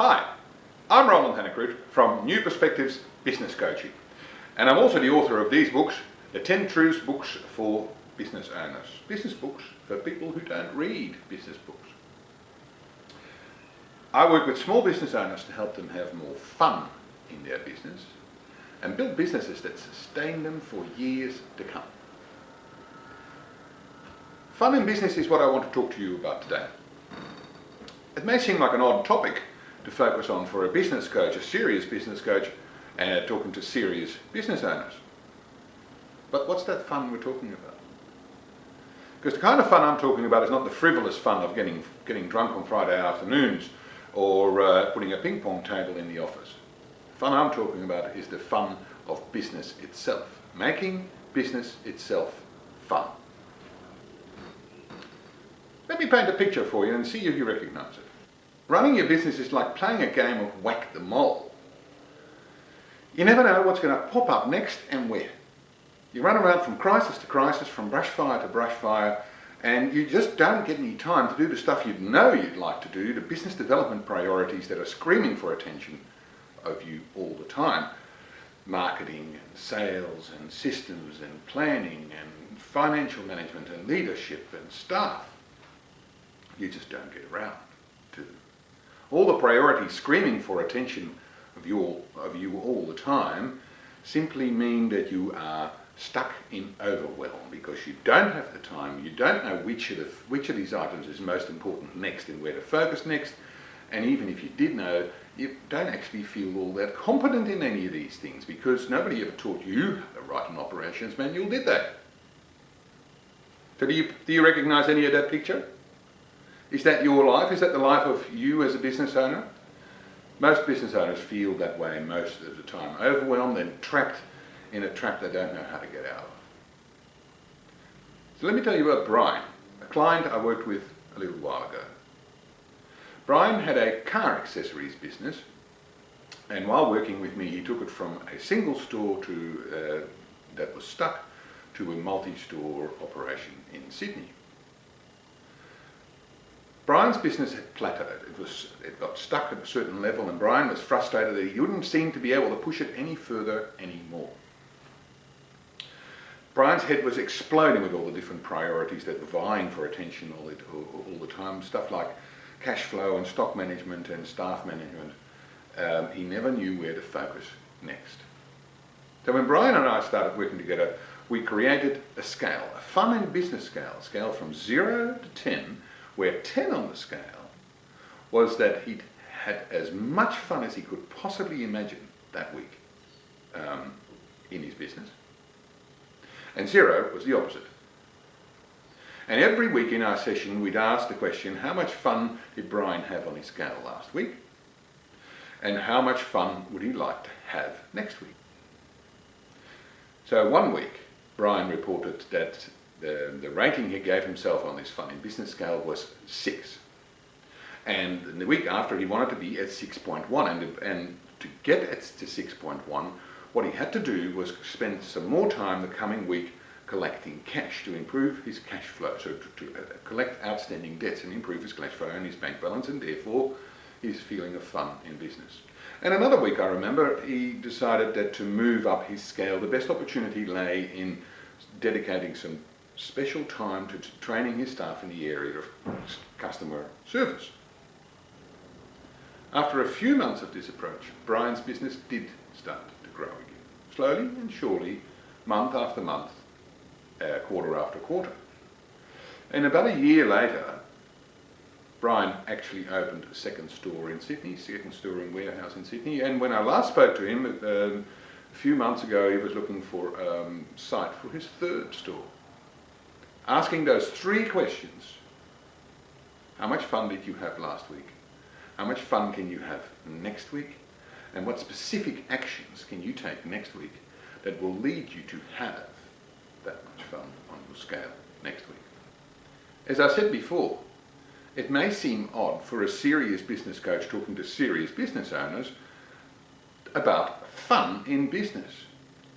Hi, I'm Roland Hannekroot from New Perspectives Business Coaching, and I'm also the author of these books, the 10 Truths books for business owners. Business books for people who don't read business books. I work with small business owners to help them have more fun in their business and build businesses that sustain them for years to come. Fun in business is what I want to talk to you about today. It may seem like an odd topic to focus on for a business coach, a serious business coach, and talking to serious business owners. But what's that fun we're talking about? Because the kind of fun I'm talking about is not the frivolous fun of getting drunk on Friday afternoons or putting a ping pong table in the office. The fun I'm talking about is the fun of business itself, making business itself fun. Let me paint a picture for you and see if you recognize it. Running your business is like playing a game of whack the mole. You never know what's going to pop up next and where. You run around from crisis to crisis, from brush fire to brush fire, and you just don't get any time to do the stuff you know you'd like to do, the business development priorities that are screaming for attention of you all the time. Marketing and sales and systems and planning and financial management and leadership and staff. You just don't get around to them. All the priorities screaming for attention of you all the time simply mean that you are stuck in overwhelm because you don't have the time, you don't know which of these items is most important next and where to focus next, and even if you did know, you don't actually feel all that competent in any of these things because nobody ever taught you how to write an operations manual, did they? So do you recognize any of that picture? Is that your life? Is that the life of you as a business owner? Most business owners feel that way most of the time, overwhelmed and trapped in a trap they don't know how to get out of. So let me tell you about Brian, a client I worked with a little while ago. Brian had a car accessories business, and while working with me he took it from a single store that was stuck to a multi-store operation in Sydney. Brian's business had plateaued. It got stuck at a certain level, and Brian was frustrated that he wouldn't seem to be able to push it any further anymore. Brian's head was exploding with all the different priorities that were vying for attention all the time, stuff like cash flow and stock management and staff management. He never knew where to focus next. So when Brian and I started working together, we created a scale, a fun and business scale, a scale from 0 to 10, where 10 on the scale was that he'd had as much fun as he could possibly imagine that week in his business. And 0 was the opposite. And every week in our session we'd ask the question, how much fun did Brian have on his scale last week? And how much fun would he like to have next week? So one week Brian reported that the rating he gave himself on this fun in business scale was 6. And the week after he wanted to be at 6.1, and to get it to 6.1, what he had to do was spend some more time the coming week collecting cash to improve his cash flow, so to collect outstanding debts and improve his cash flow and his bank balance, and therefore his feeling of fun in business. And another week I remember he decided that to move up his scale, the best opportunity lay in dedicating some special time to training his staff in the area of customer service. After a few months of this approach, Brian's business did start to grow again, slowly and surely, month after month, quarter after quarter. And about a year later, Brian actually opened a second store in Sydney, second store and warehouse in Sydney, and when I last spoke to him a few months ago, he was looking for a site for his third store. Asking those 3 questions: how much fun did you have last week? How much fun can you have next week? And what specific actions can you take next week that will lead you to have that much fun on your scale next week? As I said before, it may seem odd for a serious business coach talking to serious business owners about fun in business.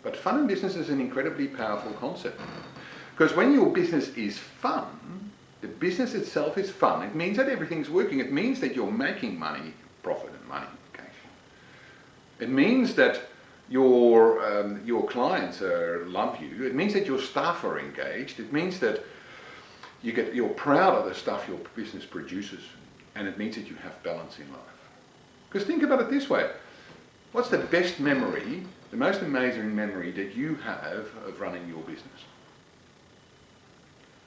But fun in business is an incredibly powerful concept. Because when your business is fun, the business itself is fun. It means that everything's working. It means that you're making money profit and money, cash. It means that your clients love you. It means that your staff are engaged. It means that you're proud of the stuff your business produces, and it means that you have balance in life. Because think about it this way. What's the best memory, the most amazing memory that you have of running your business?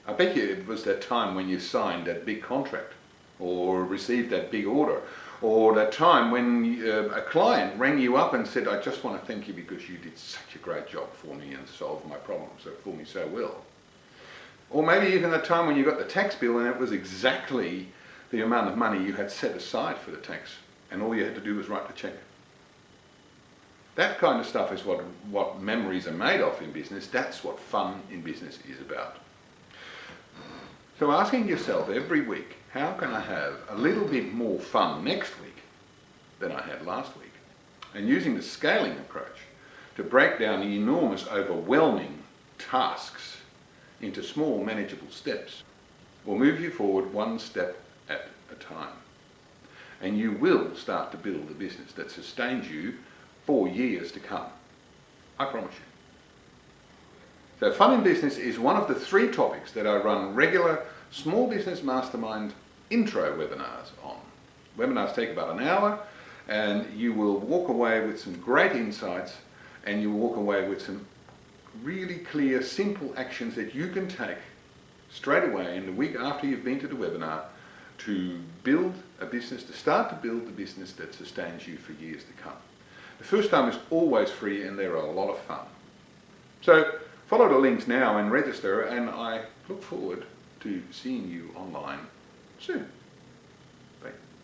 I bet you it was that time when you signed that big contract or received that big order, or that time when a client rang you up and said, I just want to thank you because you did such a great job for me and solved my problems for me so well. Or maybe even the time when you got the tax bill and it was exactly the amount of money you had set aside for the tax, and all you had to do was write the check. That kind of stuff is what memories are made of in business. That's what fun in business is about. So asking yourself every week, how can I have a little bit more fun next week than I had last week? And using the scaling approach to break down the enormous, overwhelming tasks into small, manageable steps will move you forward one step at a time. And you will start to build a business that sustains you for years to come. I promise you. So fun in business is one of the 3 topics that I run regular small business mastermind intro webinars on. Webinars take about an hour, and you will walk away with some great insights, and you will walk away with some really clear, simple actions that you can take straight away in the week after you've been to the webinar to build a business, to start to build the business that sustains you for years to come. The first time is always free, and they're a lot of fun. So follow the links now and register, and I look forward to seeing you online soon.